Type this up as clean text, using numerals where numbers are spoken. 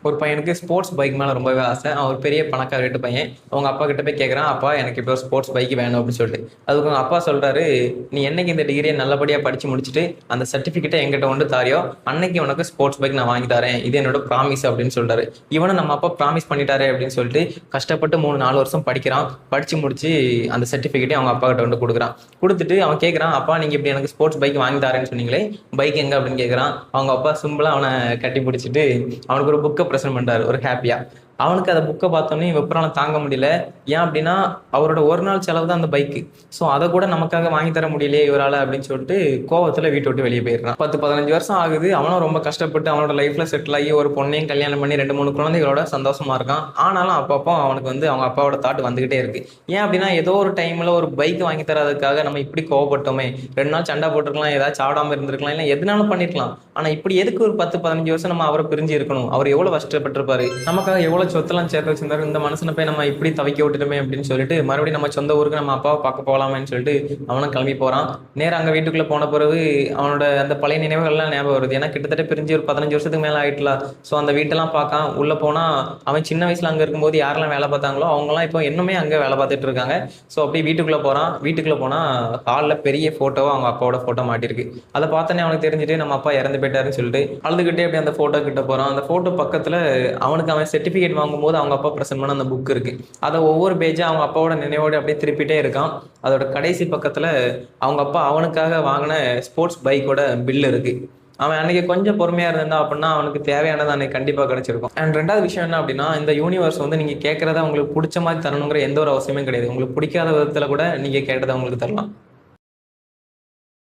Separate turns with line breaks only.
ஒரு பையனுக்கு sports bike மேலே ரொம்பவே ஆசை. அவன் ஒரு பெரிய பணக்கார வீட்டு பையன். அவங்க அப்பா கிட்ட போய் கேட்குறான், அப்பா எனக்கு இப்போ ஸ்போர்ட்ஸ் பைக் வேணும் அப்படின்னு சொல்லிட்டு. அதுக்கு அவங்க அப்பா சொல்றாரு, நீ என்னைக்கு இந்த டிகிரியை நல்லபடியாக படிச்சு முடிச்சுட்டு அந்த சர்டிஃபிகேட்டை எங்கிட்ட கொண்டு தாரியோ அன்னைக்கு உனக்கு ஸ்போர்ட்ஸ் பைக் நான் வாங்கி தரேன், இது என்னோட ப்ராமிஸ் அப்படின்னு சொல்றாரு. இவனும் நம்ம அப்பா ப்ராமிஸ் பண்ணிட்டாரு அப்படின்னு சொல்லிட்டு கஷ்டப்பட்டு 3-4 வருஷம் படிக்கிறான். படிச்சு முடிச்சு அந்த சர்டிஃபிகேட்டை அவங்க அப்பா கிட்ட கொண்டு கொடுக்குறான். கொடுத்துட்டு அவன் கேட்குறான், அப்பா நீங்க இப்படி எனக்கு ஸ்போர்ட்ஸ் பைக் வாங்கி தரேன்னு சொன்னீங்களே, பைக் எங்க அப்படின்னு கேட்குறான். அவங்க அப்பா சிம்பிளா அவனை கட்டி பிடிச்சிட்டு அவனுக்கு ஒரு புக்கை ப்ரெசென்ட் பண்றாரு ஒரு ஹாப்பியா. அவனுக்கு அந்த புக்கை பார்த்தோன்னே வெப்பரான தாங்க முடியல. ஏன் அப்படின்னா அவரோட ஒரு நாள் செலவு தான் அந்த பைக்கு. ஸோ அதை கூட நமக்காக வாங்கி தர முடியலையே இவரால் அப்படின்னு சொல்லிட்டு கோவத்தில் வீட்டை விட்டு வெளியே போயிடுறான். 10-15 வருஷம் ஆகுது. அவனும் ரொம்ப கஷ்டப்பட்டு அவனோட லைஃப்ல செட்டில் ஆகி ஒரு பொண்ணையும் கல்யாணம் பண்ணி 2-3 குழந்தைகளோட சந்தோஷமா இருக்கான். ஆனாலும் அப்பப்போ அவனுக்கு அவங்க அப்பாவோட தாட் வந்துகிட்டே இருக்கு. ஏன் அப்படின்னா ஏதோ ஒரு டைம்ல ஒரு பைக் வாங்கி தராதுக்காக நம்ம இப்படி கோவப்பட்டோமே, 2 நாள் சண்டை போட்டிருக்கலாம், ஏதாச்சும் சாப்பிடாம இருந்திருக்கலாம், இல்லை எதுனாலும் பண்ணிருக்கலாம். ஆனா இப்படி எதுக்கு ஒரு 10-15 வருஷம் நம்ம அவரை பிரிஞ்சு இருக்கணும்? அவர் எவ்வளவு கஷ்டப்பட்டிருப்பாரு, நமக்காக எவ்வளவு சொத்தெல்லாம் சேர்த்து வச்சிருந்தாரு. இந்த மனுஷனை போய் நம்ம இப்படி தவிக்க விட்டுட்டோமே அப்படின்னு சொல்லிட்டு மறுபடியும் நம்ம சொந்த ஊருக்கு நம்ம அப்பாவை பார்க்க போகலாமேன்னு சொல்லிட்டு அவனும் கிளம்பி போறான். நேரம் அங்க வீட்டுக்குள்ள போன பிறகு அவனோட அந்த பழைய நினைவுகள்லாம் ஞாபகம் வருது. ஏன்னா கிட்டத்தட்ட பிரிஞ்சு ஒரு 15 வருஷத்துக்கு மேல ஆயிட்டலாம். ஸோ அந்த வீட்டெல்லாம் பார்க்கான். உள்ள போனா அவன் சின்ன வயசுல அங்க இருக்கும்போது யாரெல்லாம் வேலை பார்த்தாங்களோ அவங்கலாம் இப்போ இன்னுமே அங்க வேலை பார்த்துட்டு இருக்காங்க. ஸோ அப்படியே வீட்டுக்குள்ள போறான். வீட்டுக்குள்ள போனா ஹாலில் பெரிய போட்டோவா அவங்க அப்பாவோட போட்டோ மாட்டிருக்கு. அதை பார்த்தோன்னே அவனுக்கு தெரிஞ்சுட்டு நம்ம அப்பா இறந்து போயிட்டாருன்னு சொல்லிட்டு அழுதுகிட்டே அப்படியே அந்த போட்டோ கிட்ட போறான். அந்த போட்டோ பக்கத்துல அவனுக்கு அவன் சர்டிபிகேட் வாங்கும்போது அவங்க அப்பா பிரசன்ட் பண்ண அந்த புக் இருக்கு. அதை ஒவ்வொரு பேஜா அவங்க அப்பாவோட நினைவோடு அப்படியே திருப்பிட்டே இருக்கான். அதோட கடைசி பக்கத்துல அவங்க அப்பா அவனுக்காக வாங்கின ஸ்போர்ட்ஸ் பைக்கோட பில் இருக்கு. அவன் அன்னைக்கு கொஞ்சம் பொறுமையா இருந்தா அப்படின்னா அவனுக்கு தேவையானது அன்னைக்கு கண்டிப்பா கிடைச்சிருக்கும். அண்ட் ரெண்டாவது விஷயம் என்ன அப்படின்னா, இந்த யூனிவர்ஸ் நீங்க கேட்கறத உங்களுக்கு பிடிச்ச மாதிரி தரணுங்கிற எந்த ஒரு அவசியமே கிடையாது. உங்களுக்கு பிடிக்காத விதத்துல கூட நீங்க கேட்டதை உங்களுக்கு தரலாம்.